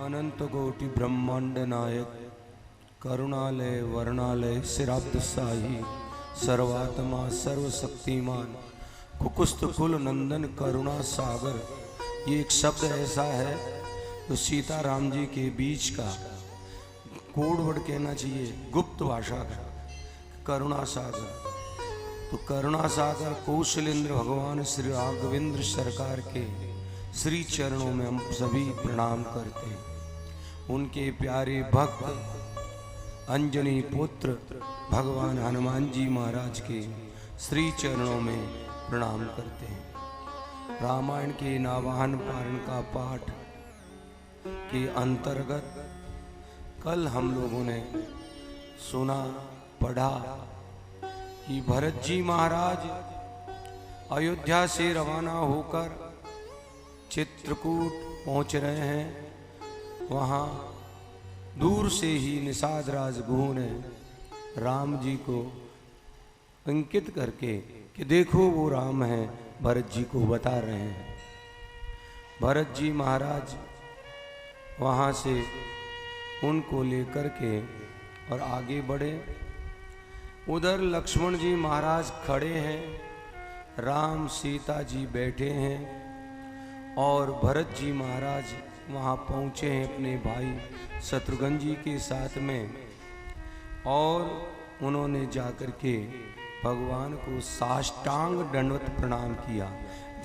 अनंत कोटि ब्रह्मांड नायक करुणालय वर्णालय सिराब्द साही सर्वात्मा सर्वशक्तिमान कुकुस्त कुल नंदन करुणा सागर। ये एक शब्द ऐसा है तो सीता राम जी के बीच का कोड वर्ड कहना चाहिए, गुप्त भाषा का करुणा सागर। तो करुणा सागर कौशलेंद्र भगवान श्री राघवेंद्र सरकार के श्री चरणों में हम सभी प्रणाम करते हैं। उनके प्यारे भक्त अंजनी पुत्र भगवान हनुमान जी महाराज के श्री चरणों में प्रणाम करते हैं। रामायण के नावाहन पारण का पाठ के अंतर्गत कल हम लोगों ने सुना पढ़ा कि भरत जी महाराज अयोध्या से रवाना होकर चित्रकूट पहुंच रहे हैं। वहां दूर से ही निषाद राजगुरु ने राम जी को अंकित करके कि देखो वो राम है, भरत जी को बता रहे हैं। भरत जी महाराज वहां से उनको लेकर के और आगे बढ़े। उधर लक्ष्मण जी महाराज खड़े हैं, राम सीता जी बैठे हैं और भरत जी महाराज वहाँ पहुँचे हैं अपने भाई शत्रुघ्न जी के साथ में। और उन्होंने जाकर के भगवान को साष्टांग दंडवत प्रणाम किया।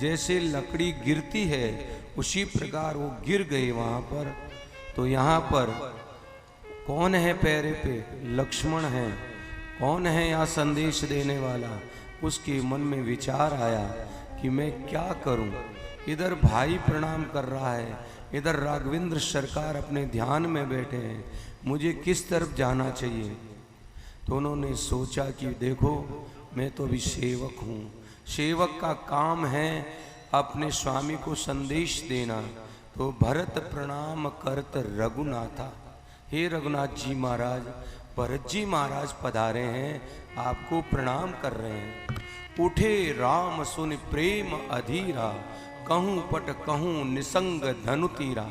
जैसे लकड़ी गिरती है उसी प्रकार वो गिर गए वहाँ पर। तो यहाँ पर कौन है पैरे पे? लक्ष्मण है। कौन है यहाँ संदेश देने वाला? उसके मन में विचार आया कि मैं क्या करूं। इधर भाई प्रणाम कर रहा है, इधर राघवेंद्र सरकार अपने ध्यान में बैठे हैं, मुझे किस तरफ जाना चाहिए? तो उन्होंने सोचा कि देखो मैं तो अभी सेवक हूँ, सेवक का काम है अपने स्वामी को संदेश देना। तो भरत प्रणाम करत रघुनाथा, हे रघुनाथ जी महाराज, भरत जी महाराज पधारे हैं, आपको प्रणाम कर रहे हैं। उठे राम सुन प्रेम अधीरा, कहूँ पट कहूँ निसंग धनु तीरा।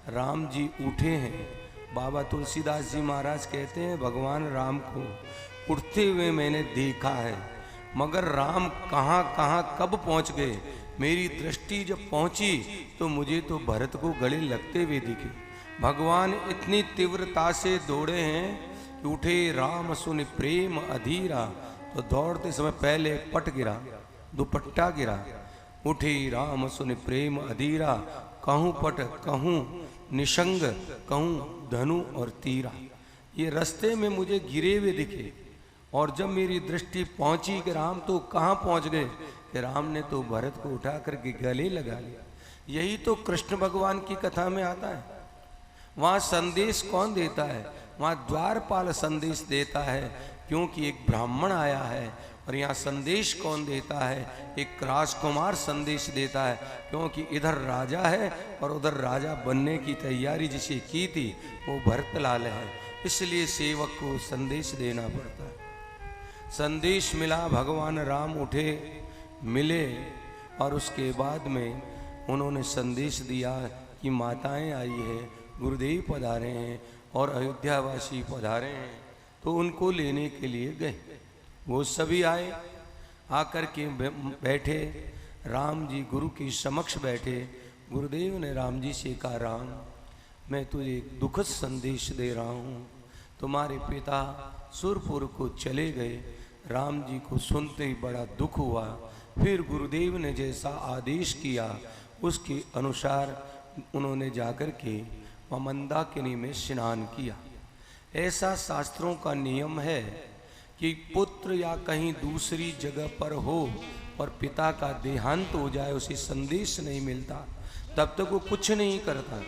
राम जी उठे हैं। बाबा तुलसीदास जी महाराज कहते हैं भगवान राम को उठते हुए मैंने देखा है, मगर राम कहाँ कहाँ कब पहुँच गए। मेरी दृष्टि जब पहुँची तो मुझे तो भरत को गले लगते हुए दिखे। भगवान इतनी तीव्रता से दौड़े हैं कि उठे राम सुन प्रेम अधीरा। तो दौड़ते समय पहले पट गिरा, दुपट्टा गिरा। उठे राम सुन प्रेम अधीरा, कहूँ पट कहूँ निशंग कहूँ धनु और तीरा। ये रास्ते में मुझे गिरे हुए दिखे और जब मेरी दृष्टि पहुंची कि राम तो कहाँ पहुंच गए, कि राम ने तो भरत को उठा करके गले लगा लिया। यही तो कृष्ण भगवान की कथा में आता है। वहाँ संदेश कौन देता है? वहाँ द्वारपाल संदेश देता है, क्योंकि एक ब्राह्मण आया है। और यहाँ संदेश कौन देता है? एक राजकुमार संदेश देता है, क्योंकि इधर राजा है और उधर राजा बनने की तैयारी जिसे की थी वो भरतलाल है। इसलिए सेवक को संदेश देना पड़ता है। संदेश मिला, भगवान राम उठे, मिले और उसके बाद में उन्होंने संदेश दिया कि माताएं आई है, गुरुदेव पधारे हैं और अयोध्यावासी पधारे हैं। तो उनको लेने के लिए गए। वो सभी आए, आकर के बैठे। राम जी गुरु के समक्ष बैठे। गुरुदेव ने राम जी से कहा, राम मैं तुझे एक दुखद संदेश दे रहा हूँ। तुम्हारे पिता सुरपुर को चले गए। राम जी को सुनते ही बड़ा दुख हुआ। फिर गुरुदेव ने जैसा आदेश किया उसके अनुसार उन्होंने जाकर के मंदाकिनी में स्नान किया। ऐसा शास्त्रों का नियम है कि पुत्र या कहीं दूसरी जगह पर हो और पिता का देहांत हो जाए, उसे संदेश नहीं मिलता, तब तक वो कुछ नहीं करता।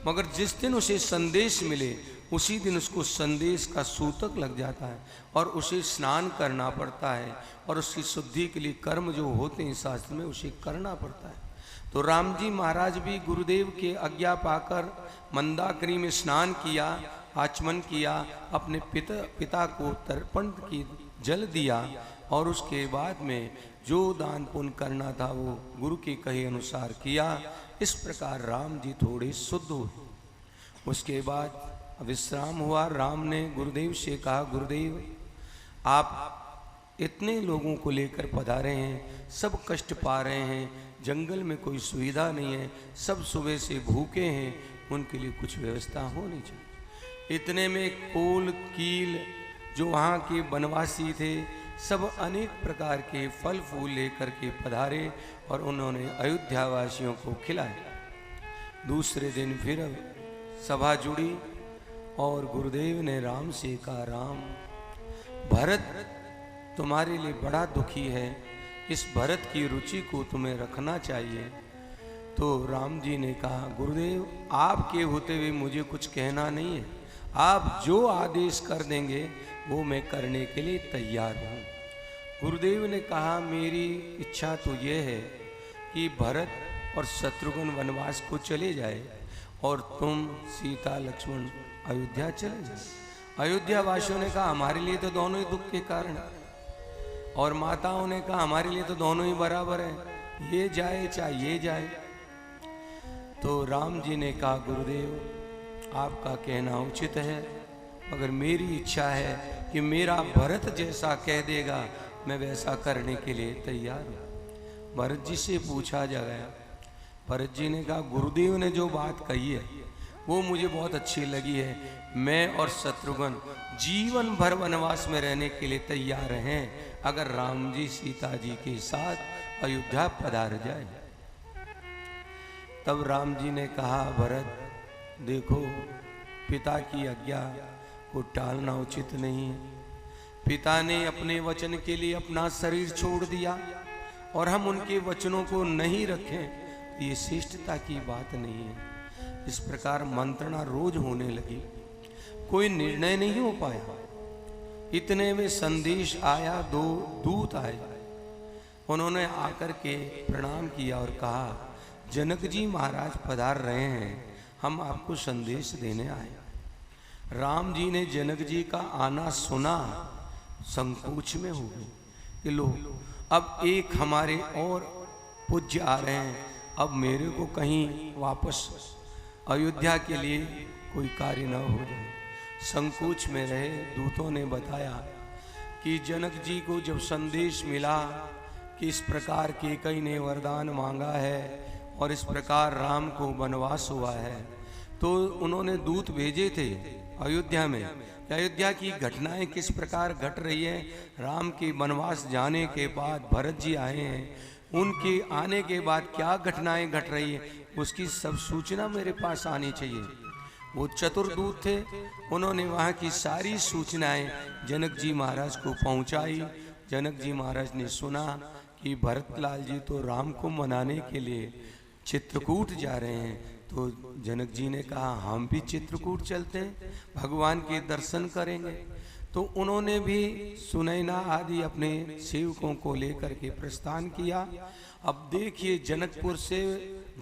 मगर जिस दिन उसे संदेश मिले उसी दिन उसको संदेश का सूतक लग जाता है और उसे स्नान करना पड़ता है और उसकी शुद्धि के लिए कर्म जो होते हैं शास्त्र में उसे करना पड़ता है। तो राम जी महाराज भी गुरुदेव के आज्ञा पाकर मंदाकिनी में स्नान किया, आचमन किया, अपने पिता को तर्पण की जल दिया और उसके बाद में जो दान पुण्य करना था वो गुरु के कहे अनुसार किया। इस प्रकार राम जी थोड़े शुद्ध हुए। उसके बाद विश्राम हुआ। राम ने गुरुदेव से कहा, गुरुदेव आप इतने लोगों को लेकर पधारे हैं, सब कष्ट पा रहे हैं, जंगल में कोई सुविधा नहीं है, सब सुबह से भूखे हैं, उनके लिए कुछ व्यवस्था होनी चाहिए। इतने में कोल कील जो वहाँ के वनवासी थे सब अनेक प्रकार के फल फूल लेकर के पधारे और उन्होंने अयोध्या वासियों को खिलाए। दूसरे दिन फिर सभा जुड़ी और गुरुदेव ने राम से कहा, राम भरत तुम्हारे लिए बड़ा दुखी है, इस भरत की रुचि को तुम्हें रखना चाहिए। तो राम जी ने कहा, गुरुदेव आपके होते हुए मुझे कुछ कहना नहीं है, आप जो आदेश कर देंगे वो मैं करने के लिए तैयार हूँ। गुरुदेव ने कहा, मेरी इच्छा तो ये है कि भरत और शत्रुघ्न वनवास को चले जाए और तुम सीता लक्ष्मण अयोध्या चले जाए। अयोध्या वासियों ने कहा, हमारे लिए तो दोनों ही दुख के कारण, और माताओं ने कहा हमारे लिए तो दोनों ही बराबर है, ये जाए चाहे ये जाए। तो राम जी ने कहा, गुरुदेव आपका कहना उचित है, मगर मेरी इच्छा है कि मेरा भरत जैसा कह देगा मैं वैसा करने के लिए तैयार हूँ। भरत जी से पूछा जा गया। भरत जी ने कहा, गुरुदेव ने जो बात कही है वो मुझे बहुत अच्छी लगी है, मैं और शत्रुघ्न जीवन भर वनवास में रहने के लिए तैयार हैं अगर राम जी सीता जी के साथ अयोध्या पधार जाए। तब राम जी ने कहा, भरत देखो पिता की आज्ञा को टालना उचित नहीं है। पिता ने अपने वचन के लिए अपना शरीर छोड़ दिया और हम उनके वचनों को नहीं रखें, ये श्रेष्ठता की बात नहीं है। इस प्रकार मंत्रणा रोज होने लगी, कोई निर्णय नहीं हो पाया। इतने में संदेश आया, दो दूत आए। उन्होंने आकर के प्रणाम किया और कहा, जनक जी महाराज पधार रहे हैं, हम आपको संदेश देने आए। राम जी ने जनक जी का आना सुना, संकोच में हो गए कि लो अब एक हमारे और पूज्य आ रहे हैं, अब मेरे को कहीं वापस अयोध्या के लिए कोई कार्य न हो जाए। संकोच में रहे। दूतों ने बताया कि जनक जी को जब संदेश मिला कि इस प्रकार कैकेयी ने वरदान मांगा है और इस प्रकार राम को वनवास हुआ है, तो उन्होंने दूत भेजे थे अयोध्या में कि अयोध्या की घटनाएं किस प्रकार घट रही है। राम के वनवास जाने के बाद भरत जी आए हैं, उनके आने के बाद क्या घटनाएं घट रही है उसकी सब सूचना मेरे पास आनी चाहिए। वो चतुर्दूत थे, उन्होंने वहाँ की सारी सूचनाएं जनक जी महाराज को पहुँचाई। जनक जी महाराज ने सुना कि भरतलाल जी तो राम को मनाने के लिए चित्रकूट जा रहे हैं। तो जनक जी ने कहा, हम भी चित्रकूट चलते हैं, भगवान के दर्शन करेंगे। तो उन्होंने भी सुनैना आदि अपने सेवकों को लेकर के प्रस्थान किया। अब देखिए, जनकपुर से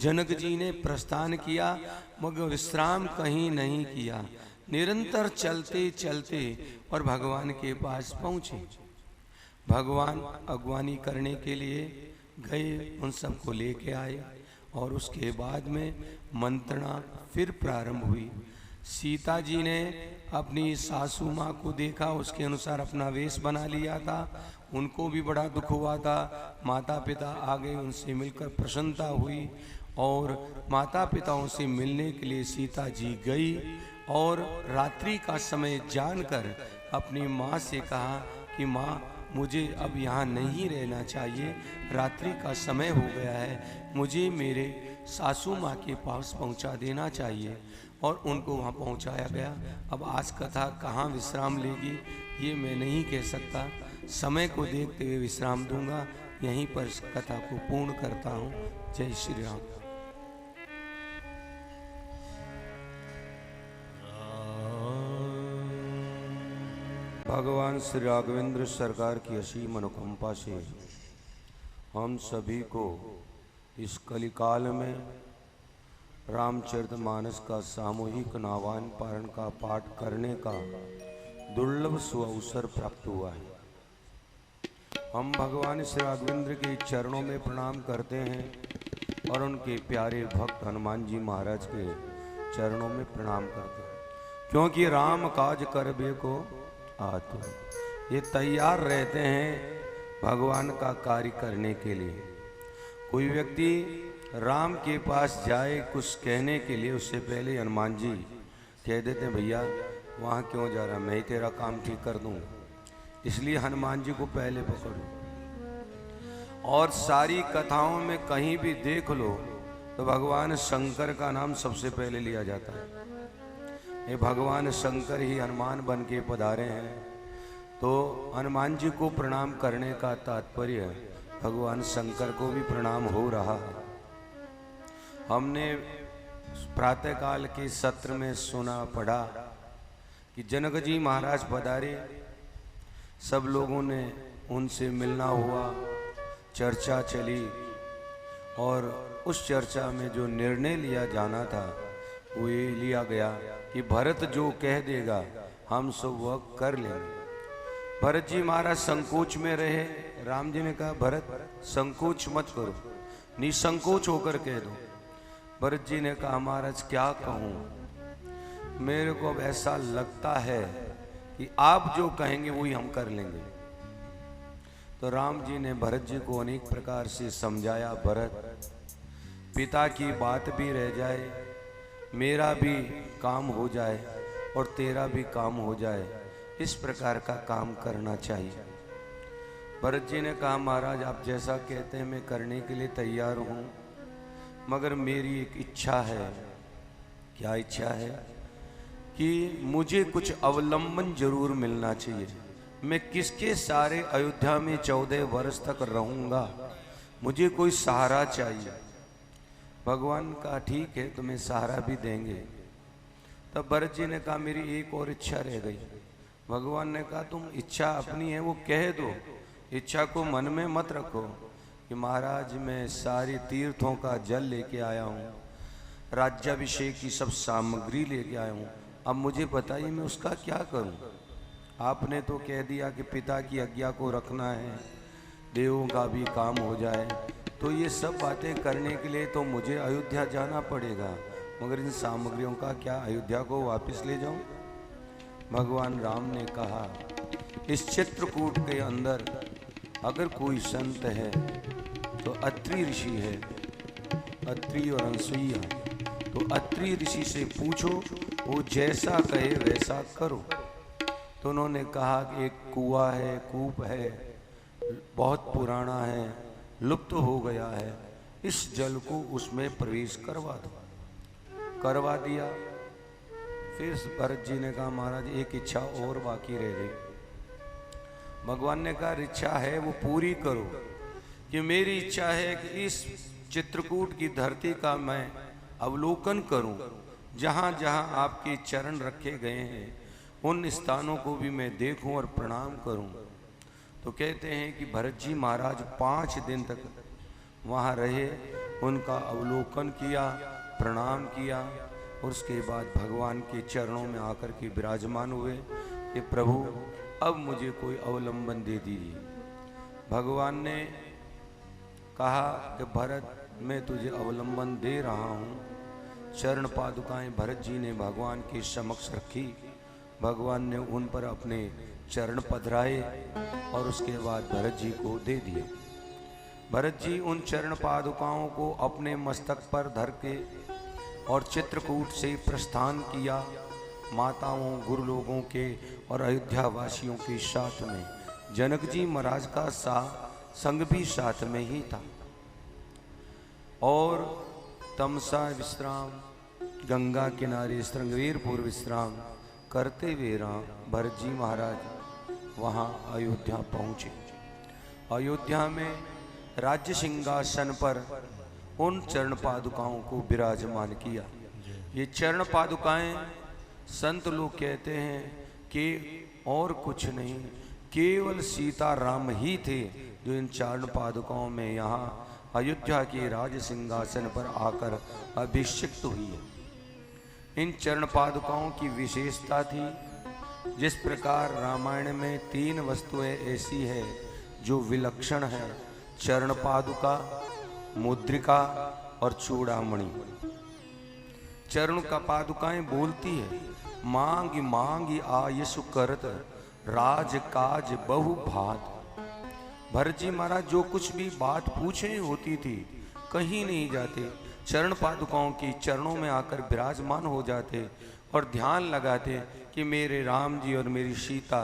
जनक जी ने प्रस्थान किया मगर विश्राम कहीं नहीं किया, निरंतर चलते चलते और भगवान के पास पहुँचे। भगवान अगवानी करने के लिए गए, उन सबको लेके आए और उसके बाद में मंत्रणा फिर प्रारंभ हुई। सीता जी ने अपनी सासू माँ को देखा, उसके अनुसार अपना वेश बना लिया था, उनको भी बड़ा दुख हुआ था। माता पिता आ गए, उनसे मिलकर प्रसन्नता हुई और माता पिताओं से मिलने के लिए सीता जी गई और रात्रि का समय जानकर अपनी माँ से कहा कि माँ मुझे अब यहाँ नहीं रहना चाहिए, रात्रि का समय हो गया है, मुझे मेरे सासू माँ के पास पहुँचा देना चाहिए। और उनको वहाँ पहुँचाया गया। अब आज कथा कहाँ विश्राम लेगी ये मैं नहीं कह सकता, समय को देखते हुए विश्राम दूंगा। यहीं पर इस कथा को पूर्ण करता हूँ। जय श्री राम। भगवान श्री राघवेंद्र सरकार की असीम अनुकंपा से हम सभी को इस कलिकाल में रामचरितमानस का सामूहिक नावान पारण का पाठ करने का दुर्लभ सुअवसर प्राप्त हुआ है। हम भगवान श्री राघवेंद्र के चरणों में प्रणाम करते हैं और उनके प्यारे भक्त हनुमान जी महाराज के चरणों में प्रणाम करते हैं, क्योंकि राम काज करबे को आतुर, ये तैयार रहते हैं भगवान का कार्य करने के लिए। कोई व्यक्ति राम के पास जाए कुछ कहने के लिए, उससे पहले हनुमान जी कह देते हैं भैया वहाँ क्यों जा रहा, मैं ही तेरा काम ठीक कर दूँ, इसलिए हनुमान जी को पहले पकड़ो। और सारी कथाओं में कहीं भी देख लो तो भगवान शंकर का नाम सबसे पहले लिया जाता है। ये भगवान शंकर ही हनुमान बन के पधारे हैं, तो हनुमान जी को प्रणाम करने का तात्पर्य भगवान शंकर को भी प्रणाम हो रहा है। हमने प्रातःकाल के सत्र में सुना पढ़ा कि जनक जी महाराज पधारे, सब लोगों ने उनसे मिलना हुआ, चर्चा चली, और उस चर्चा में जो निर्णय लिया जाना था वो ये लिया गया कि भरत जो कह देगा हम सब वह कर लेंगे। भरत जी महाराज संकोच में रहे, राम जी ने कहा भरत संकोच मत करो, निसंकोच होकर कह दो। भरत जी ने कहा महाराज क्या कहूँ, मेरे को अब ऐसा लगता है कि आप जो कहेंगे वही हम कर लेंगे। तो राम जी ने भरत जी को अनेक प्रकार से समझाया, भरत पिता की बात भी रह जाए, मेरा भी काम हो जाए और तेरा भी काम हो जाए, इस प्रकार का काम करना चाहिए। भरत जी ने कहा महाराज आप जैसा कहते हैं मैं करने के लिए तैयार हूँ, मगर मेरी एक इच्छा है। क्या इच्छा है? कि मुझे कुछ अवलंबन जरूर मिलना चाहिए। मैं किसके सारे अयोध्या में 14 वर्ष तक रहूँगा, मुझे कोई सहारा चाहिए। भगवान का ठीक है तुम्हें सहारा भी देंगे। तब भरत जी ने कहा मेरी एक और इच्छा रह गई। भगवान ने कहा तुम इच्छा अपनी है वो कह दो, इच्छा को मन में मत रखो कि महाराज मैं सारी तीर्थों का जल लेके आया हूँ, राज्याभिषेक की सब सामग्री लेके आया हूँ, अब मुझे बताइए मैं उसका क्या करूँ। आपने तो कह दिया कि पिता की आज्ञा को रखना है, देवों का भी काम हो जाए, तो ये सब बातें करने के लिए तो मुझे अयोध्या जाना पड़ेगा, मगर इन सामग्रियों का क्या अयोध्या को वापस ले जाऊं? भगवान राम ने कहा इस चित्रकूट के अंदर अगर कोई संत है तो अत्रि ऋषि है, अत्रि और अनसुईया, तो अत्रि ऋषि से पूछो, वो जैसा कहे वैसा करो। तो उन्होंने कहा कि एक कुआं है, कूप है, बहुत पुराना है, लुप्त हो गया है, इस जल को उसमें प्रवेश करवा दो। करवा दिया। फिर भरत जी ने कहा महाराज एक इच्छा और बाकी रह गई। भगवान ने कहा इच्छा है वो पूरी करो, कि मेरी इच्छा है कि इस चित्रकूट की धरती का मैं अवलोकन करूं, जहां जहां आपके चरण रखे गए हैं उन स्थानों को भी मैं देखूं और प्रणाम करूं। तो कहते हैं कि भरत जी महाराज 5 दिन तक वहाँ रहे, उनका अवलोकन किया, प्रणाम किया, और उसके बाद भगवान के चरणों में आकर के विराजमान हुए कि प्रभु अब मुझे कोई अवलंबन दे दीजिए। भगवान ने कहा कि भरत मैं तुझे अवलंबन दे रहा हूँ। चरण पादुकाएं भरत जी ने भगवान के समक्ष रखी, भगवान ने उन पर अपने चरण पधराए और उसके बाद भरत जी को दे दिए। भरत जी उन चरण पादुकाओं को अपने मस्तक पर धर के और चित्रकूट से प्रस्थान किया, माताओं, गुरु लोगों के और अयोध्या वासियों के साथ में। जनक जी महाराज का संग भी साथ में ही था। और तमसा विश्राम, गंगा किनारे श्रृंगवीरपुर विश्राम करते हुए भरत जी महाराज वहाँ अयोध्या पहुँचे। अयोध्या में राज्य सिंहासन पर उन चरण पादुकाओं को विराजमान किया। ये चरण पादुकाएं संत लोग कहते हैं कि और कुछ नहीं, केवल सीता राम ही थे जो इन चरण पादुकाओं में यहाँ अयोध्या के राज सिंहासन पर आकर अभिषिक्त हुई है। इन चरण पादुकाओं की विशेषता थी, जिस प्रकार रामायण में 3 वस्तुएं ऐसी है जो विलक्षण है, चरण पादुका, मुद्रिका और चूड़ामणि। चरण का पादुकाएं बोलती है, मांग मांग आयसु करत राज काज बहु भात। भरत जी महाराज जो कुछ भी बात पूछे होती थी, कहीं नहीं जाते, चरण पादुकाओं की चरणों में आकर विराजमान हो जाते और ध्यान लगाते कि मेरे राम जी और मेरी सीता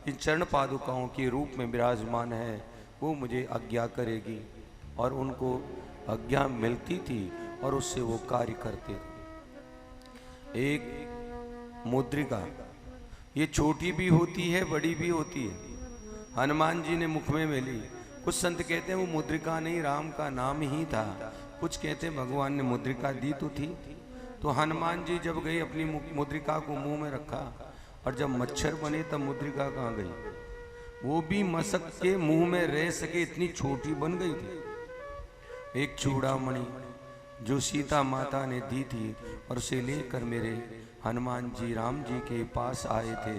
इन चरण पादुकाओं के रूप में विराजमान है, वो मुझे आज्ञा करेगी। और उनको आज्ञा मिलती थी और उससे वो कार्य करते थे। एक मुद्रिका, ये छोटी भी होती है, बड़ी भी होती है। हनुमान जी ने मुख में ली। कुछ संत कहते हैं वो मुद्रिका नहीं, राम का नाम ही था। कुछ कहते हैं भगवान ने मुद्रिका दी तो थी। तो हनुमान जी जब गए अपनी मुद्रिका को मुंह में रखा, और जब मच्छर बने तब मुद्रिका कहाँ गई? वो भी मसक के मुंह में रह सके इतनी छोटी बन गई थी। एक चूड़ामणि जो सीता माता ने दी थी और उसे लेकर मेरे हनुमान जी राम जी के पास आए थे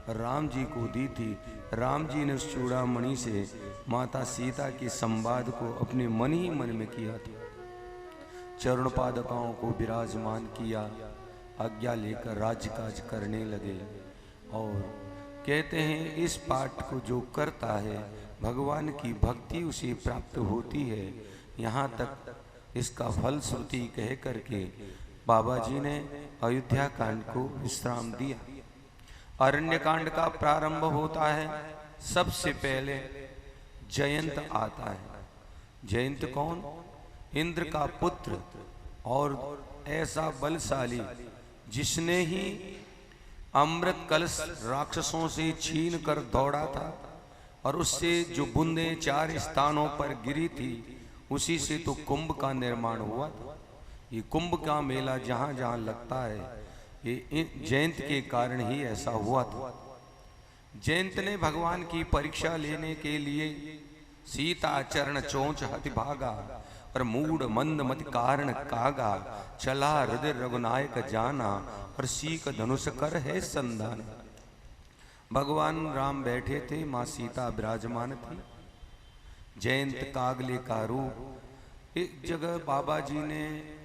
और राम जी को दी थी। राम जी ने उस चूड़ामणि से माता सीता के संवाद को अपने मन ही मन में किया था। चरण पादुकाओं को विराजमान किया, आज्ञा लेकर राज्यकाज करने लगे। और कहते हैं इस पाठ को जो करता है भगवान की भक्ति उसे प्राप्त होती है। यहाँ तक इसका फल श्रुति कह करके बाबा जी ने अयोध्या कांड को विश्राम दिया। अरण्य कांड का प्रारंभ होता है। सबसे पहले जयंत आता है। जयंत कौन? इंद्र का पुत्र और ऐसा बलशाली जिसने ही अमृत कलश राक्षसों से छीन कर दौड़ा था और उससे जो बूंदें 4 स्थानों पर गिरी थी उसी से तो कुंभ का निर्माण हुआ था। ये कुंभ का मेला जहां जहां लगता है ये जयंत के कारण ही ऐसा हुआ था। जयंत ने भगवान की परीक्षा लेने के लिए सीता चरण चोंच हति भागा और मूड मंद मत कारण कागा, चला हृदय रघुनायक जाना और सीख धनुष कर है संधान। भगवान राम बैठे थे, माँ सीता विराजमान थी। जयंत कागले का रूप। एक जगह बाबा जी ने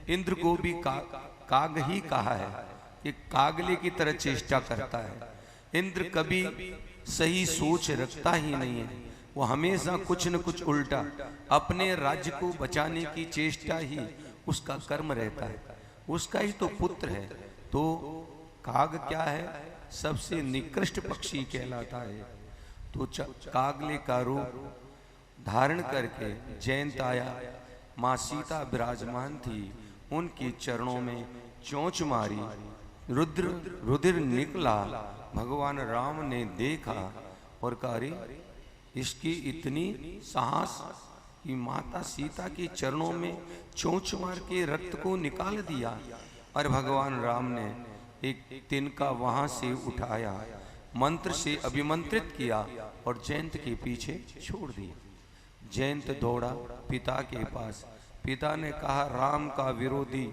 इंद्र को भी काग ही कहा है कि कागले की तरह चेष्टा करता है। इंद्र कभी सही सोच रखता ही नहीं है, वो हमेशा कुछ न कुछ उल्टा, अपने राज्य को बचाने की चेष्टा ही उसका कर्म रहता है। उसका ही तो पुत्र है। तो काग क्या है? सबसे निकृष्ट पक्षी कहलाता है। तो कागले का रूप धारण करके जयंत आया। माँ सीता विराजमान थी, उनके चरणों में चोंच मारी, रुधिर निकला। भगवान राम ने देखा और कहा इसकी इतनी साहस कि माता सीता के चरणों में चोंच मार के रक्त को निकाल दिया। और भगवान राम ने एक तिनका वहां से उठाया, मंत्र से अभिमंत्रित किया और जयंत के पीछे छोड़ दिया। जयंत दौड़ा पिता के पास। पिता ने कहा राम का विरोधी,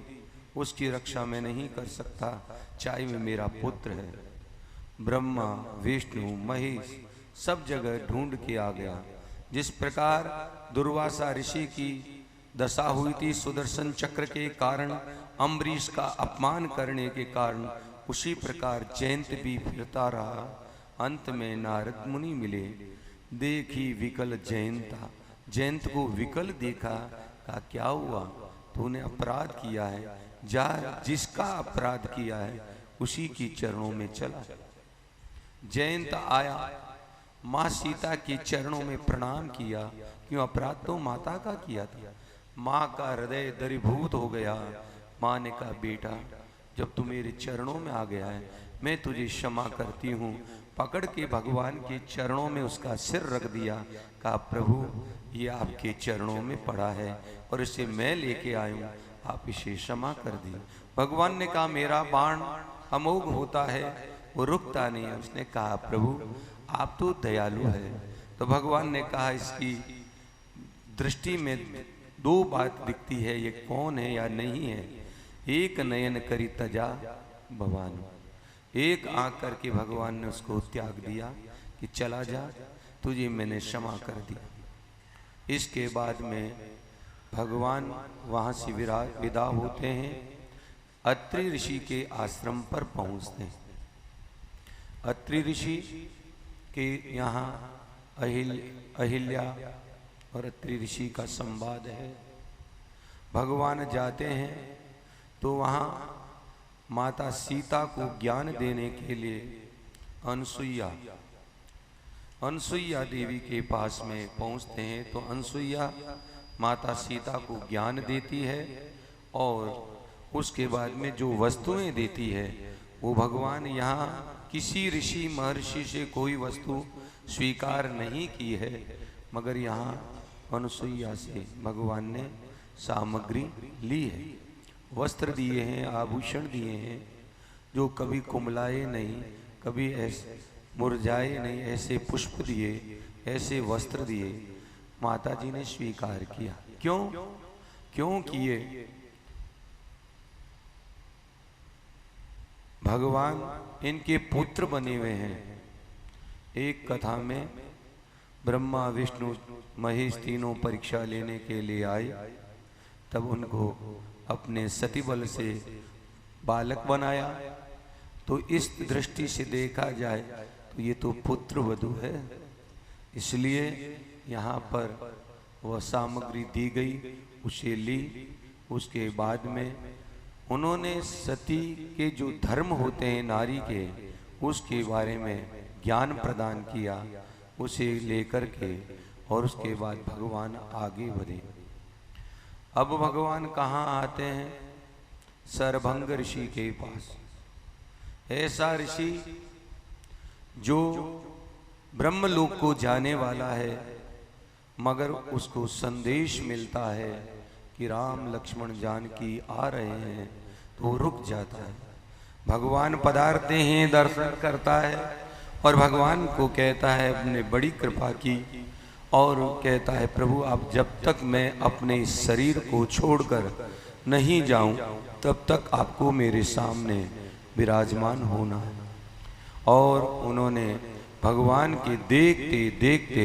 उसकी रक्षा मैं नहीं कर सकता, चाहे में मेरा पुत्र है। ब्रह्मा विष्णु महेश सब जगह ढूंढ के आ गया। जिस प्रकार दुर्वासा ऋषि की दशा हुई थी सुदर्शन चक्र के कारण, अम्बरीश का अपमान करने के कारण, उसी प्रकार जयंत भी फिरता रहा। अंत में नारद मुनि मिले, देखी विकल जयंता। जयंत को विकल देखा, कहा क्या हुआ? तूने अपराध किया है, जा जिसका अपराध किया है उसी की चरणों में चला। जयंत आया, माँ सीता के चरणों में प्रणाम किया। क्यों? अपराध तो माता का किया था। माँ का हृदय दरीभूत हो गया। माँ ने कहा बेटा जब तू मेरे चरणों में आ गया है मैं तुझे क्षमा करती हूँ। पकड़ के भगवान के चरणों में उसका सिर रख दिया। कहा प्रभु ये आपके चरणों में पड़ा है और इसे मैं लेके आया हूँ, आप इसे क्षमा कर दी। भगवान ने कहा मेरा बाण अमोघ होता है, वो रुकता नहीं है। उसने कहा प्रभु आप तो दयालु है। तो भगवान ने कहा इसकी दृष्टि में 2 बात दिखती है, ये कौन है या नहीं है। एक नयन करी तजा भगवान, एक आंख करके भगवान ने उसको त्याग दिया कि चला जा, तुझे मैंने क्षमा कर दिया। इसके बाद में भगवान वहाँ से विदा होते हैं, अत्रि ऋषि के आश्रम पर पहुँचते हैं। अत्रि ऋषि के यहाँ अहिल्या और अत्रि ऋषि का संवाद है। भगवान जाते हैं तो वहाँ माता सीता को ज्ञान देने के लिए अनसुईया देवी के पास में पहुँचते हैं। तो अनसुईया माता सीता को ज्ञान देती है और उसके बाद में जो वस्तुएं देती है वो भगवान यहाँ किसी ऋषि महर्षि से कोई वस्तु स्वीकार नहीं की है, मगर यहाँ अनसुईया से भगवान ने सामग्री ली है, वस्त्र दिए हैं, आभूषण दिए हैं, जो कभी कुमलाए नहीं, कभी ऐसे मुरझाए नहीं, ऐसे पुष्प दिए, ऐसे वस्त्र दिए। माता जी ने स्वीकार किया। क्यों किए? भगवान इनके पुत्र बने हुए हैं। एक कथा में ब्रह्मा विष्णु महेश तीनों परीक्षा लेने के लिए आए, तब उनको अपने सती बल से बालक बनाया। तो इस दृष्टि से देखा जाए तो ये तो पुत्र वधू है, इसलिए यहाँ पर वह सामग्री दी गई, उसे ली। उसके बाद में उन्होंने सती के जो धर्म होते हैं नारी के, उसके बारे में ज्ञान प्रदान किया, उसे लेकर के, और उसके बाद भगवान आगे बढ़े। अब भगवान कहाँ आते हैं? सरभंग ऋषि के पास। ऐसा ऋषि जो ब्रह्मलोक को जाने वाला है, मगर उसको संदेश मिलता है कि राम लक्ष्मण जानकी आ रहे हैं, तो रुक जाता है। भगवान पधारते हैं, दर्शन करता है और भगवान को कहता है अपने बड़ी कृपा की, और कहता है प्रभु आप जब तक मैं अपने शरीर को छोड़कर नहीं जाऊं तब तक आपको मेरे सामने विराजमान होना है। और उन्होंने भगवान के देखते देखते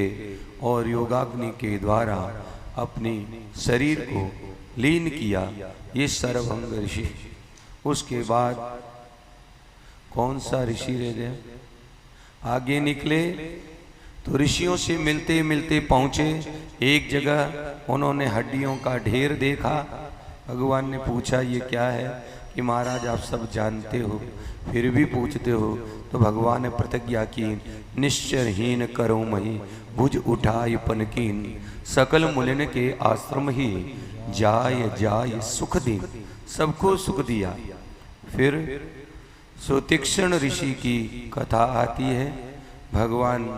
और योगाग्नि के द्वारा अपनी शरीर को लीन किया, ये सरभंग ऋषि। उसके बाद कौन सा ऋषि रह गया? आगे निकले तो ऋषियों से मिलते मिलते पहुंचे एक जगह, उन्होंने हड्डियों का ढेर देखा। भगवान ने पूछा ये क्या है? कि महाराज आप सब जानते हो फिर भी पूछते हो। तो भगवान ने प्रतिज्ञा की, निश्चरहीन करो मही भुज उठाय पनकीन, सकल मुनिन के आश्रम ही जाय जाय सुख दीन। सबको सुख दिया। फिर सुतीक्ष्ण ऋषि की कथा आती है। भगवान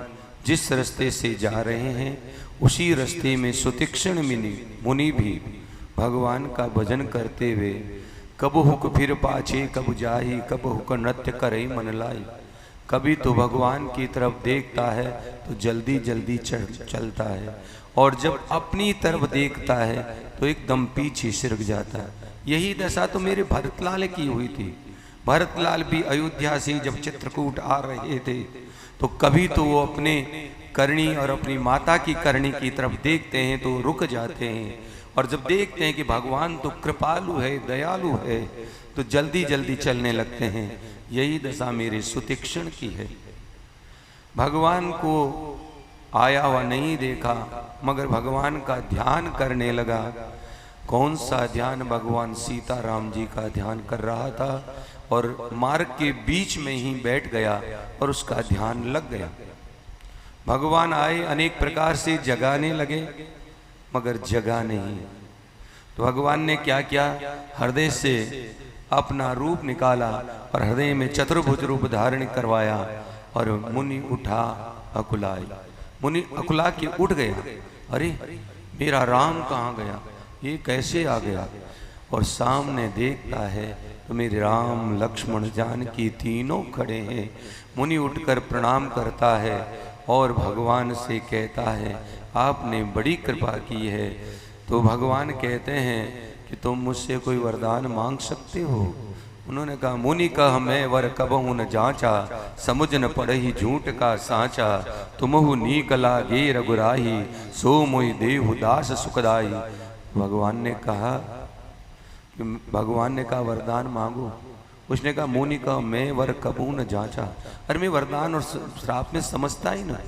जिस रास्ते से जा रहे हैं उसी रास्ते में सुतीक्ष्ण मुनि भी भगवान का भजन करते हुए कब हुक फिर पाछे कब जाही, कब हुक नृत्य करे मन लाई। कभी तो भगवान की तरफ देखता है तो जल्दी जल्दी चलता है, और जब अपनी तरफ देखता है तो एकदम पीछे सिरक जाता है। यही दशा तो मेरे भरतलाल की हुई थी। भरतलाल भी अयोध्या से जब चित्रकूट आ रहे थे तो कभी तो वो अपने करणी और अपनी माता की करणी की तरफ देखते हैं तो रुक जाते हैं, और जब देखते हैं कि भगवान तो कृपालु है, दयालु है, तो जल्दी जल्दी चलने लगते हैं। यही दशा मेरे सुतीक्ष्ण की है। भगवान को आया हुआ नहीं देखा, मगर भगवान का ध्यान करने लगा। कौन सा ध्यान? भगवान सीताराम जी का ध्यान कर रहा था, और मार्ग के बीच में ही बैठ गया और उसका ध्यान लग गया। भगवान आए, अनेक प्रकार से जगाने लगे, मगर जगा नहीं। तो भगवान ने क्या किया? हृदय से अपना रूप निकाला और हृदय में चतुर्भुज रूप धारण करवाया, और मुनि उठा अकुलाए। मुनि अकुला के उठ गया, अरे मेरा राम कहाँ गया, ये कैसे आ गया? और सामने देखता है तो मेरे राम लक्ष्मण जानकी तीनों खड़े हैं। मुनि उठकर प्रणाम करता है और भगवान से कहता है आपने बड़ी कृपा की है। तो भगवान कहते हैं कि तुम मुझसे कोई वरदान मांग सकते हो? उन्होंने कहा मुनि कह मैं वर कबहु न जांचा, समुझ न पड़ही झूठ का सांचा। तुमहु नीक लागे रघुराही, सो मोहि देहु दास सुखदाई। भगवान ने कहा कि भगवान ने कहा वरदान मांगो। उसने कहा मुनि का मैं वर कबू न जांचा। अरे मैं वरदान और श्राप में समझता ही ना,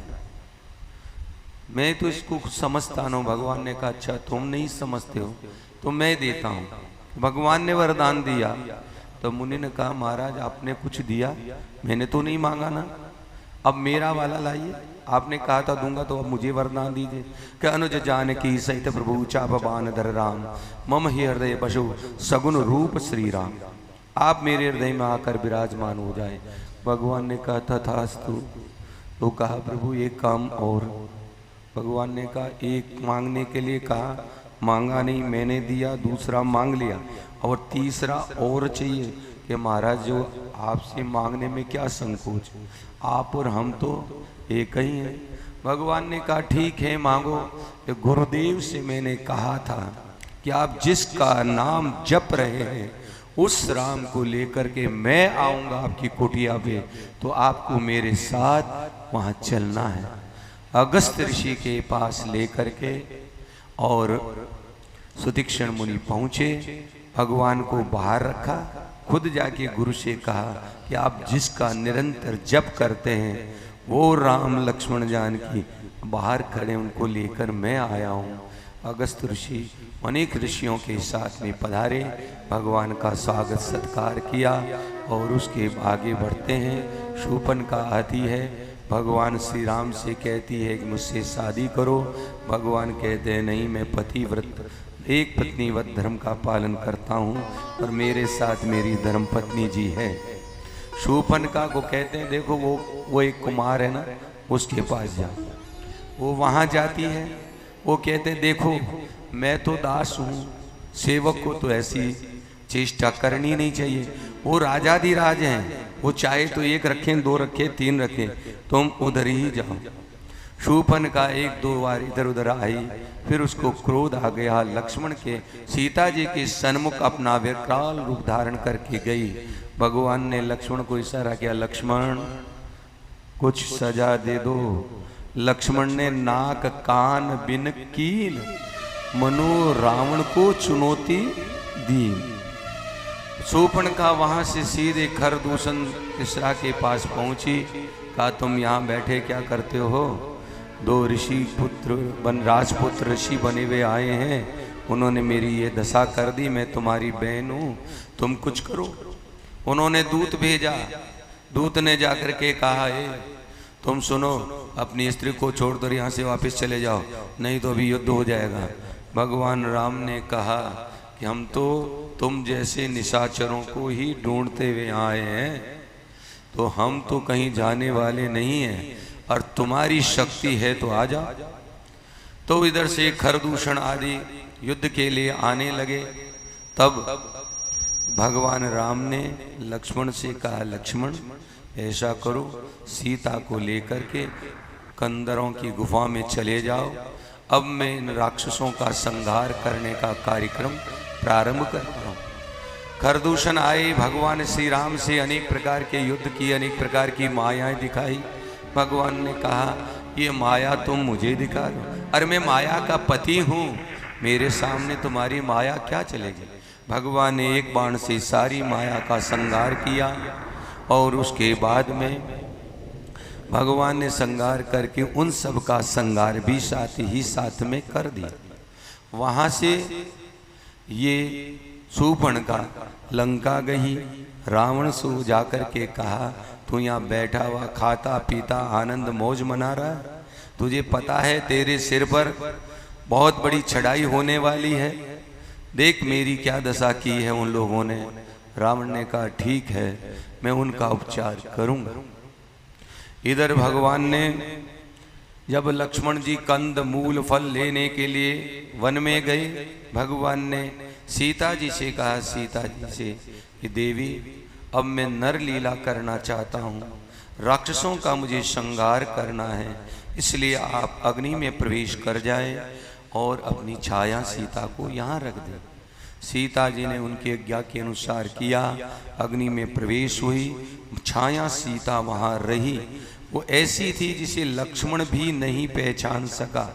मैं तो इसको समझता ना। भगवान ने कहा अच्छा तुम नहीं समझते हो तो मैं देता हूँ। भगवान ने वरदान दिया तो मुनि ने कहा महाराज आपने कुछ दिया, मैंने तो नहीं मांगा ना, अब मेरा वाला लाइए। आपने कहा था दूंगा तो अब मुझे वरदान दीजिए। कि अनुज जानकी सहित प्रभु चापबान धर राम मम ही हृदय पशु सगुन रूप श्री राम। आप मेरे हृदय में आकर विराजमान हो जाए। भगवान ने कहा तथास्तु। तो कहा प्रभु एक काम और। भगवान ने कहा एक मांगने के लिए कहा, मांगा नहीं, मैंने दिया, दूसरा मांग लिया, और तीसरा और चाहिए कि महाराज जो आपसे मांगने में क्या संकोच, आप और हम तो एक ही हैं। भगवान ने कहा ठीक है मांगो। तो गुरुदेव से मैंने कहा था कि आप जिसका नाम जप रहे हैं उस राम को लेकर के मैं आऊंगा आपकी कुटिया पे, तो आपको मेरे साथ वहां चलना है। अगस्त ऋषि के पास लेकर के और सुतीक्षण मुनि पहुंचे, भगवान को बाहर रखा, खुद जाके गुरु से कहा कि आप जिसका निरंतर जप करते हैं वो राम लक्ष्मण जानकी बाहर खड़े, उनको लेकर मैं आया हूँ। अगस्त ऋषि अनेक ऋषियों के साथ में पधारे, भगवान का स्वागत सत्कार किया और उसके आगे बढ़ते हैं। शूपन का आती है, भगवान श्री राम से कहती है कि मुझसे शादी करो। भगवान कहते हैं नहीं, मैं पतिव्रत एक पत्नीवत धर्म का पालन करता हूँ और मेरे साथ मेरी धर्म पत्नी जी है। शूर्पणखा को कहते हैं देखो वो एक कुमार है ना, उसके पास जाओ। वो वहाँ जाती है, वो कहते हैं देखो मैं तो दास हूँ, सेवक को तो ऐसी चेष्टा करनी नहीं चाहिए। वो राजाधिराज हैं, वो चाहे तो एक रखें, दो रखें, तीन रखें, तुम उधर ही जाओ। शूर्पणखा एक दो बार इधर उधर आई, फिर उसको क्रोध आ गया। लक्ष्मण के सीता जी के सन्मुख अपना विकराल रूप धारण करके गई। भगवान ने लक्ष्मण को इशारा किया, लक्ष्मण कुछ सजा दे दो। लक्ष्मण ने नाक कान बिन कील मनो रावण को चुनौती दी। शूर्पणखा वहां से सीधे खरदूषण मिश्रा के पास पहुंची, कहा तुम यहाँ बैठे क्या करते हो? दो ऋषि पुत्र राजपुत्र ऋषि बने हुए आए हैं, उन्होंने मेरी ये दशा कर दी, मैं तुम्हारी बहन हूँ, तुम कुछ करो। उन्होंने दूत भेजा, दूत ने जाकर के कहा है तुम सुनो, अपनी स्त्री को छोड़कर यहाँ से वापस चले जाओ, नहीं तो अभी युद्ध हो जाएगा। भगवान राम ने कहा कि हम तो तुम जैसे निशाचरों को ही ढूंढते हुए आए हैं, तो हम तो कहीं जाने वाले नहीं हैं, और तुम्हारी शक्ति है तो आ जाओ। तो इधर से खरदूषण आदि युद्ध के लिए आने लगे। तब भगवान राम ने लक्ष्मण से कहा, लक्ष्मण ऐसा करो, सीता को लेकर के कंदरों की गुफा में चले जाओ, अब मैं इन राक्षसों का संहार करने का कार्यक्रम प्रारंभ करता हूँ। खरदूषण आए, भगवान श्री राम से अनेक प्रकार के युद्ध किए, अनेक प्रकार की मायाएं दिखाई। भगवान ने कहा ये माया तुम मुझे दिखा दो, अरे मैं माया का पति हूँ, मेरे सामने तुम्हारी माया क्या चलेगी। भगवान ने एक बाण से सारी माया का संहार किया, और उसके बाद में भगवान ने संहार करके उन सब का संहार भी साथ ही साथ में कर दिया। वहाँ से ये शूर्पणखा लंका गई, रावण से जाकर के कहा तू यहाँ बैठा हुआ खाता पीता आनंद मौज मना रहा है, तुझे पता है तेरे सिर पर बहुत बड़ी चढ़ाई होने वाली है, देख मेरी क्या दशा की है उन लोगों ने। रावण ने कहा ठीक है, मैं उनका उपचार करूंगा। इधर भगवान ने जब लक्ष्मण जी कंद मूल फल लेने के लिए वन में गए, भगवान ने सीता जी से कहा, सीता जी से कि देवी अब मैं नर लीला करना चाहता हूँ, राक्षसों का मुझे संहार करना है, इसलिए आप अग्नि में प्रवेश कर जाएं और अपनी छाया सीता को यहाँ रख दें। सीता जी ने उनकी आज्ञा के अनुसार किया, अग्नि में प्रवेश हुई, छाया सीता वहाँ रही। वो ऐसी थी जिसे लक्ष्मण भी नहीं पहचान सका,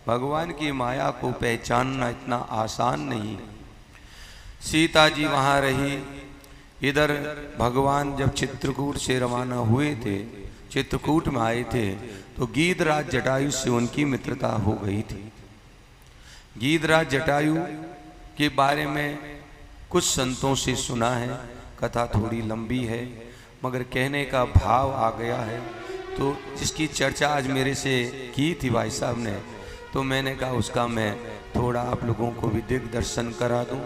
भगवान की माया को पहचानना इतना आसान नहीं। सीता जी वहाँ रही, इधर भगवान जब चित्रकूट से रवाना हुए थे, चित्रकूट में आए थे, तो गीधराज जटायु से उनकी मित्रता हो गई थी। गीधराज जटायु के बारे में कुछ संतों से सुना है, कथा थोड़ी लंबी है मगर कहने का भाव आ गया है, तो जिसकी चर्चा आज मेरे से की थी भाई साहब ने, तो मैंने कहा उसका मैं थोड़ा आप लोगों को भी दिग्दर्शन करा दूं।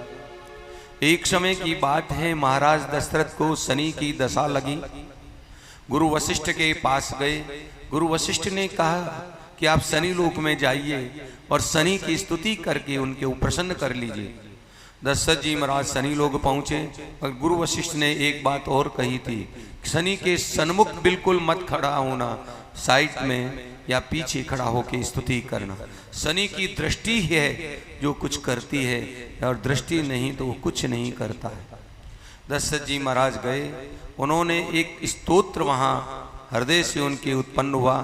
एक समय की बात है, महाराज दशरथ को शनि की दशा लगी। गुरु वशिष्ठ के पास गए। गुरु वशिष्ठ ने कहा कि आप शनि लोक में जाइए और शनि की स्तुति करके उनके प्रसन्न कर लीजिए। दशरथ जी महाराज शनि लोक पहुंचे और गुरु वशिष्ठ ने एक बात और कही थी, शनि के सन्मुख बिल्कुल मत खड़ा होना, साइड में या पीछे खड़ा होकर स्तुति करना। शनि की दृष्टि है जो कुछ करती है, और दृष्टि नहीं तो वो कुछ नहीं करता है। दशरथ जी महाराज गए, उन्होंने एक स्तोत्र वहाँ हृदय से उनके उत्पन्न हुआ,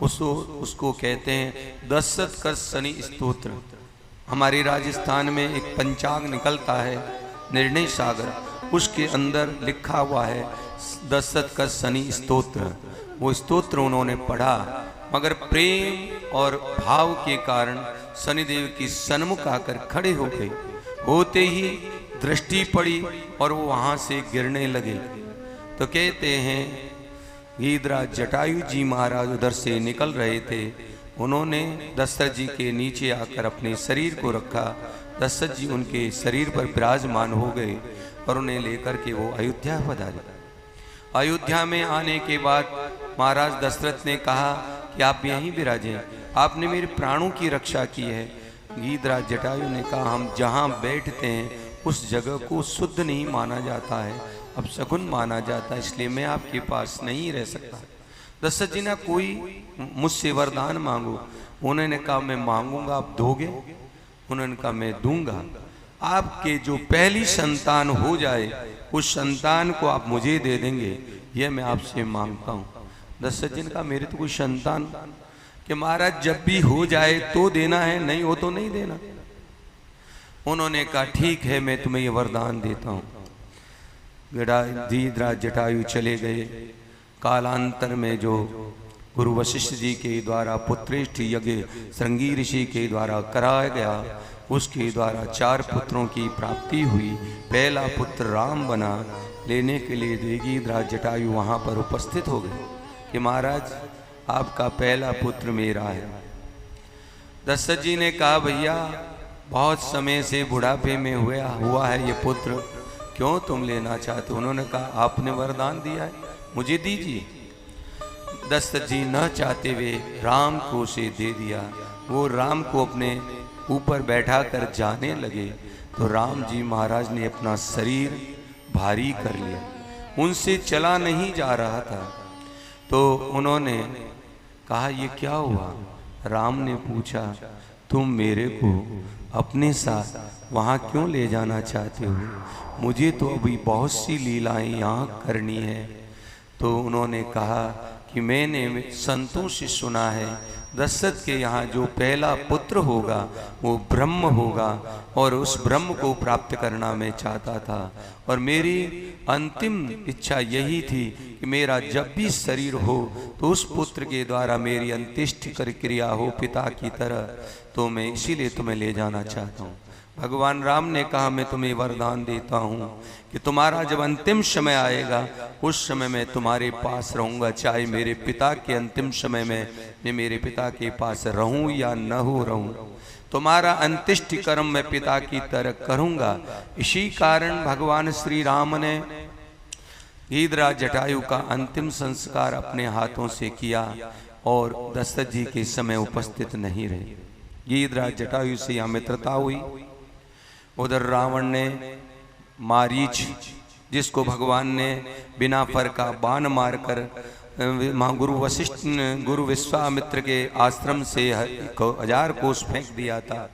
उसको कहते हैं दशरथ कर शनि स्तोत्र। हमारे राजस्थान में एक पंचांग निकलता है निर्णय सागर, उसके अंदर लिखा हुआ है दशरथ कर शनि स्तोत्र। वो स्तोत्र उन्होंने पढ़ा, मगर प्रेम और भाव के कारण शनिदेव की सन्मुख आकर खड़े हो गए। होते ही दृष्टि पड़ी और वो वहां से गिरने लगे। तो कहते हैं गीधराज जटायु जी महाराज उधर से निकल रहे थे, उन्होंने दशरथ जी के नीचे आकर अपने शरीर को रखा। दशरथ जी उनके शरीर पर विराजमान हो गए और उन्हें लेकर के वो अयोध्या पधारे। अयोध्या में आने के बाद महाराज दशरथ ने कहा कि आप यहीं विराजें, आपने मेरे प्राणों की रक्षा की है। गीधराज जटायु ने कहा हम जहाँ बैठते हैं उस जगह को शुद्ध नहीं माना जाता है, अब शकुन माना जाता है, इसलिए मैं आपके पास नहीं रह सकता। दशरथ जी ने कोई मुझसे वरदान मांगो। उन्होंने कहा मैं मांगूंगा, आप दोगे? उन्होंने कहा मैं दूंगा। आपके जो पहली संतान हो जाए उस संतान को आप मुझे दे देंगे, यह मैं आपसे मांगता हूँ। दशरथ जी ने कहा मेरे तो कोई संतान कि महाराज जब भी हो जाए तो देना है, नहीं हो तो नहीं देना। उन्होंने कहा ठीक है मैं तुम्हें ये वरदान देता हूँ। गीधराज जटायु चले गए। कालांतर में जो गुरु वशिष्ठ जी के द्वारा पुत्रेष्ठ यज्ञ श्रृंगी ऋषि के द्वारा कराया गया, उसके द्वारा 4 पुत्रों की प्राप्ति हुई। पहला पुत्र राम बना। लेने के लिए गीधराज जटायु वहाँ पर उपस्थित हो गए कि महाराज आपका पहला पुत्र मेरा है। दशरथ जी ने कहा भैया बहुत समय से बुढ़ापे में हुआ है ये पुत्र, क्यों तुम लेना चाहते हो? उन्होंने कहा आपने वरदान दिया है, मुझे दीजिए। दशरथ जी न चाहते हुए राम को उसे दे दिया। वो राम को अपने ऊपर बैठा कर जाने लगे तो राम जी महाराज ने अपना शरीर भारी कर लिया, उनसे चला नहीं जा रहा था। तो उन्होंने कहा ये क्या हुआ? राम ने पूछा तुम मेरे को अपने साथ वहाँ क्यों ले जाना चाहते हो? मुझे तो अभी बहुत सी लीलाएं यहाँ करनी है। तो उन्होंने कहा कि मैंने संतों से सुना है दशरथ के यहाँ जो पहला पुत्र होगा वो ब्रह्म होगा, और उस ब्रह्म को प्राप्त करना मैं चाहता था, और मेरी अंतिम इच्छा यही थी कि मेरा जब भी शरीर हो तो उस पुत्र के द्वारा मेरी अंत्येष्टि क्रिया हो पिता की तरह, तो मैं इसीलिए तुम्हें ले जाना चाहता हूँ। भगवान राम ने कहा मैं तुम्हें वरदान देता हूँ कि तुम्हारा जब अंतिम समय आएगा उस समय मैं तुम्हारे पास रहूँगा, चाहे मेरे पिता के अंतिम समय में मैं मेरे पिता के पास रहूँ या न हो रहूँ, तुम्हारा अंत्येष्टि कर्म मैं पिता की तरह करूँगा। इसी कारण भगवान श्री राम ने गीधराज जटायु का अंतिम संस्कार अपने हाथों से किया और दशरथ जी के समय उपस्थित नहीं रहे। गीधराज जटायु से यहाँ मित्रता हुई। उधर रावण ने मारीच, जिसको भगवान ने बिना फर का बाण मारकर गुरु विश्वामित्र के आश्रम से 1000 कोस फेंक दिया था,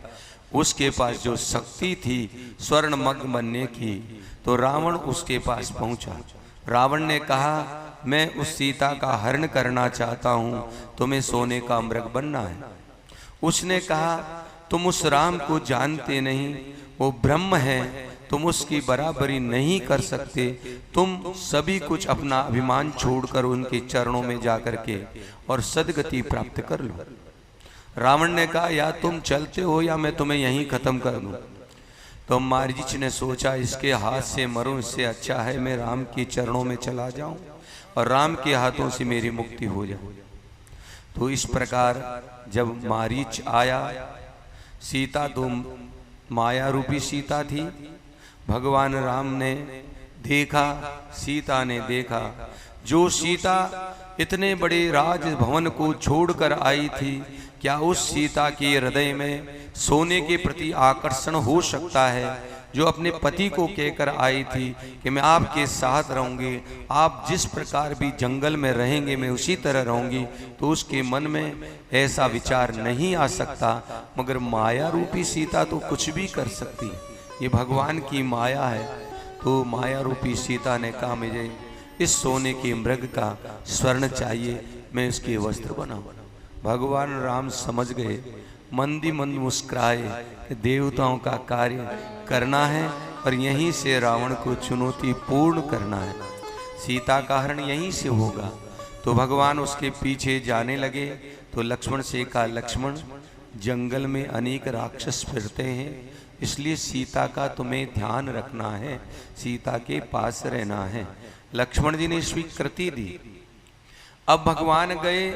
उसके पास जो शक्ति थी स्वर्णमग्न बनने की, तो रावण उसके पास पहुंचा। रावण ने कहा मैं उस सीता का हरण करना चाहता हूं, तुम्हें सोने का मृग बनना है। उसने कहा तुम उस राम को जानते नहीं, वो ब्रह्म है, तुम उसकी बराबरी नहीं कर सकते, तुम सभी कुछ अपना अभिमान छोड़कर उनके चरणों में जाकर के और सदगति प्राप्त कर लो। रावण ने कहा या तुम चलते हो या मैं तुम्हें यहीं खत्म कर दूं। तो मारीच ने सोचा इसके हाथ से मरूं, इससे अच्छा है मैं राम के चरणों में चला जाऊं और राम के हाथों से मेरी मुक्ति हो जाए। तो इस प्रकार जब मारीच आया, सीता तो माया रूपी सीता थी, भगवान राम ने देखा, सीता ने देखा, जो सीता इतने बड़े राजभवन को छोड़कर आई थी, क्या उस सीता के हृदय में सोने के प्रति आकर्षण हो सकता है? जो अपने पति को कहकर आई थी कि मैं आपके साथ रहूंगी, आप जिस प्रकार भी जंगल में रहेंगे मैं उसी तरह रहूंगी, तो उसके मन में ऐसा विचार नहीं आ सकता। मगर माया रूपी सीता तो कुछ भी कर सकती है, ये भगवान की माया है। तो माया रूपी सीता ने कहा मुझे इस सोने के मृग का स्वर्ण चाहिए, मैं इसके वस्त्र बनाऊं। भगवान राम समझ गए, मंदी मंद मुस्कुराए कि देवताओं का कार्य करना है और यहीं से रावण को चुनौती पूर्ण करना है, सीता का हरण यहीं से होगा। तो भगवान उसके पीछे जाने लगे। तो लक्ष्मण से कहा लक्ष्मण, जंगल में अनेक राक्षस फिरते हैं, इसलिए सीता का तुम्हें ध्यान रखना है, सीता के पास रहना है। लक्ष्मण जी ने स्वीकृति दी। अब भगवान गए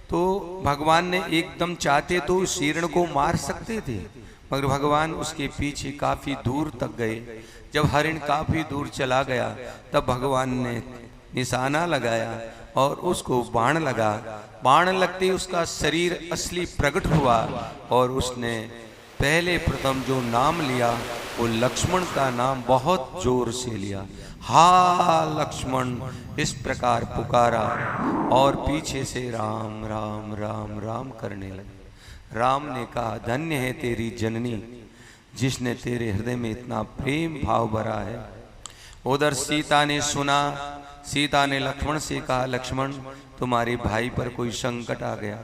तो भगवान ने एकदम चाहते तो उस हिरण को मार सकते थे, मगर भगवान उसके पीछे काफी दूर तक गए। जब हरिण काफी दूर चला गया तब भगवान ने निशाना लगाया और उसको बाण लगा। बाण लगते उसका शरीर असली प्रकट हुआ और उसने पहले प्रथम जो नाम लिया वो लक्ष्मण का नाम बहुत जोर से लिया, हा लक्ष्मण, इस प्रकार पुकारा और पीछे से राम राम राम राम करने लगे। राम ने कहा धन्य है तेरी जननी जिसने तेरे हृदय में इतना प्रेम भाव भरा है। उधर सीता ने सुना, सीता ने लक्ष्मण से कहा लक्ष्मण तुम्हारे भाई पर कोई संकट आ गया।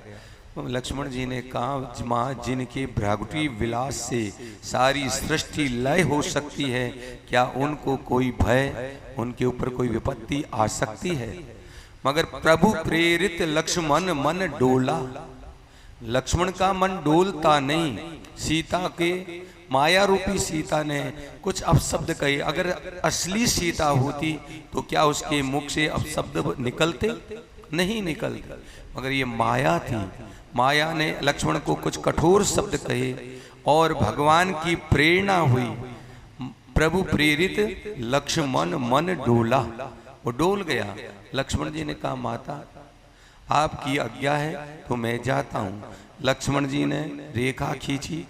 लक्ष्मण जी ने कहा माँ, जिनके भ्रागुटी विलास से सारी सृष्टि लय हो सकती है, क्या उनको कोई भय, उनके ऊपर कोई विपत्ति आ सकती है? मगर प्रभु प्रेरित लक्ष्मण मन डोला। लक्ष्मण का मन डोलता नहीं। सीता के माया रूपी सीता ने कुछ अपशब्द कहे, अगर असली सीता होती तो क्या उसके मुख से अपशब्द निकलते? नहीं निकलते। मगर ये माया थी, माया ने लक्ष्मण को कुछ कठोर शब्द कहे और भगवान की प्रेरणा हुई। प्रभु प्रेरित लक्ष्मण मन डोला, वो डोल गया। लक्ष्मण जी ने कहा माता आपकी आज्ञा है तो मैं जाता हूँ। लक्ष्मण जी ने रेखा खींची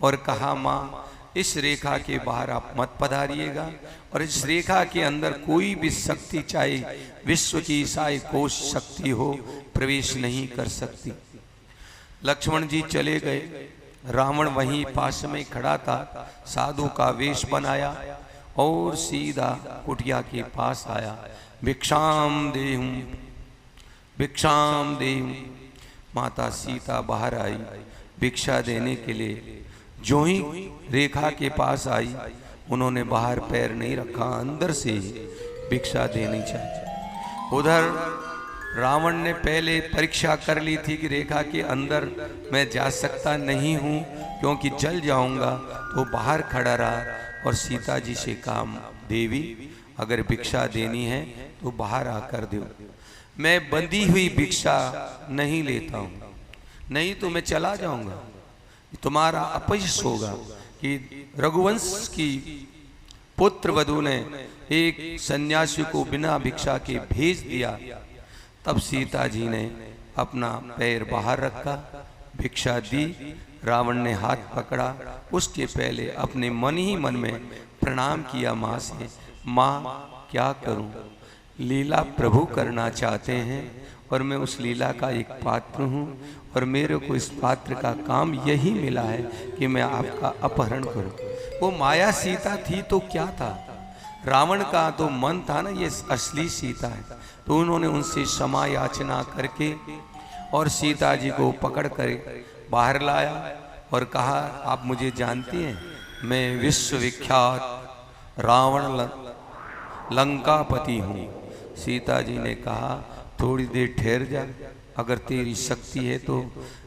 और कहा माँ, इस रेखा के बाहर आप मत पधारिएगा और इस रेखा के अंदर कोई भी शक्ति, चाहे विश्व की ईसाई कोश शक्ति हो, प्रवेश नहीं कर सकती। लक्ष्मण जी चले गए। रावण वहीं पास में खड़ा था, साधु का वेश बनाया और सीधा कुटिया के पास आया। भिक्षाम देहूं, भिक्षाम देहूं। माता सीता बाहर आई भिक्षा देने के लिए। जो ही रेखा के पास आई, उन्होंने बाहर पैर नहीं रखा, अंदर से ही भिक्षा देनी चाहिए। उधर रावण ने पहले परीक्षा कर ली थी कि रेखा के अंदर मैं जा सकता नहीं हूँ क्योंकि जल जाऊंगा, तो बाहर खड़ा रहा और सीता जी से कहा देवी अगर भिक्षा देनी है तो बाहर आकर दो, मैं बंधी हुई भिक्षा नहीं लेता हूँ, नहीं तो मैं चला जाऊंगा। तुम्हारा अपयश होगा कि रघुवंश की पुत्र वधु ने एक सन्यासी को बिना भिक्षा के भेज दिया। तब सीता जी ने अपना पैर बाहर रखा, भिक्षा दी। रावण ने हाथ पकड़ा, उसके पहले अपने मन ही मन में प्रणाम किया माँ से, माँ क्या करूं, लीला प्रभु करना चाहते हैं और मैं उस लीला का एक पात्र हूँ और मेरे को इस पात्र का काम यही मिला है कि मैं आपका अपहरण करूं। वो माया सीता थी तो क्या था, रावण का तो मन था ना ये असली सीता है। तो उन्होंने उनसे क्षमा याचना करके और सीता जी को पकड़ कर बाहर लाया और कहा, आप मुझे जानती हैं, मैं विश्वविख्यात रावण लंकापति हूँ। सीता जी ने कहा, थोड़ी देर ठहर जा, अगर तेरी शक्ति है तो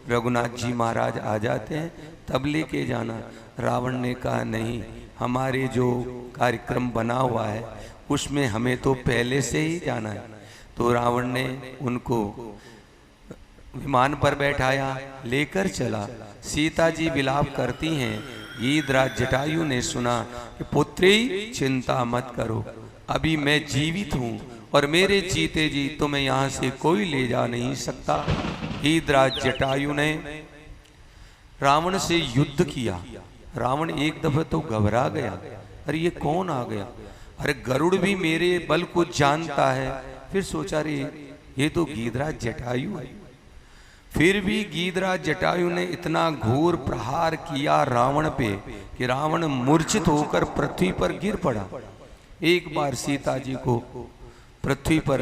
रघुनाथ जी महाराज आ जाते हैं तब लेके जाना। रावण ने कहा, नहीं, हमारे जो कार्यक्रम बना हुआ है उसमें हमें तो पहले से ही जाना है। तो रावण ने उनको विमान पर बैठाया, लेकर चला। सीता जी विलाप करती हैं। गीधराज जटायु ने सुना कि पुत्री चिंता मत करो, अभी मैं जीवित हूँ और मेरे जीते जी तुम्हें यहाँ से कोई ले जा नहीं सकता। गीधराज जटायु ने रावण से युद्ध किया। रावण एक दफे तो घबरा गया, अरे ये कौन आ गया, अरे गरुड़ भी मेरे बल को जानता है। फिर सोचा, रे ये तो गीधराज जटायु है। फिर भी गीधराज जटायु ने इतना घोर प्रहार किया रावण पे कि रावण मूर्छित होकर पृथ्वी पर गिर पड़ा। एक बार सीता जी को पृथ्वी पर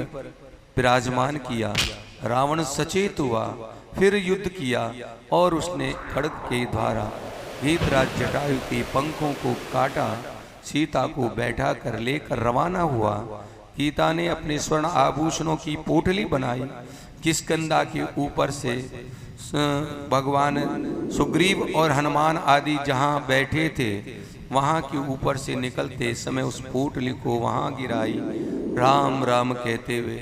विराजमान किया, रावण सचेत हुआ, फिर युद्ध किया और उसने खड्ग के द्वारा गीधराज जटायु के पंखों को काटा। सीता को बैठा कर लेकर रवाना हुआ। गीता ने अपने स्वर्ण आभूषणों की पोटली बनाई। किष्किंधा के ऊपर से भगवान सुग्रीव और हनुमान आदि जहाँ बैठे थे वहाँ के ऊपर से निकलते समय उस पोटली को वहाँ गिराई, राम राम कहते हुए।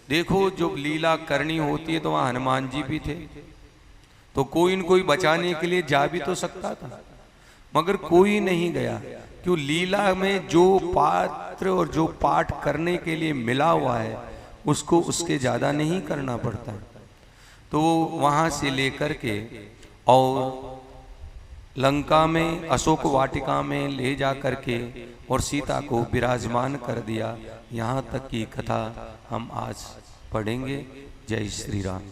देखो, जो लीला करनी होती है तो वहाँ हनुमान जी भी थे, तो कोई न कोई बचाने के लिए जा भी तो सकता था, मगर कोई नहीं गया। क्यों? लीला में जो पात्र और जो पाठ करने के लिए मिला हुआ है उसको उसके ज्यादा नहीं करना पड़ता। तो वहां से लेकर के और लंका में अशोक वाटिका में ले जा करके और सीता को विराजमान कर दिया। यहाँ तक की कथा हम आज पढ़ेंगे। जय श्री राम।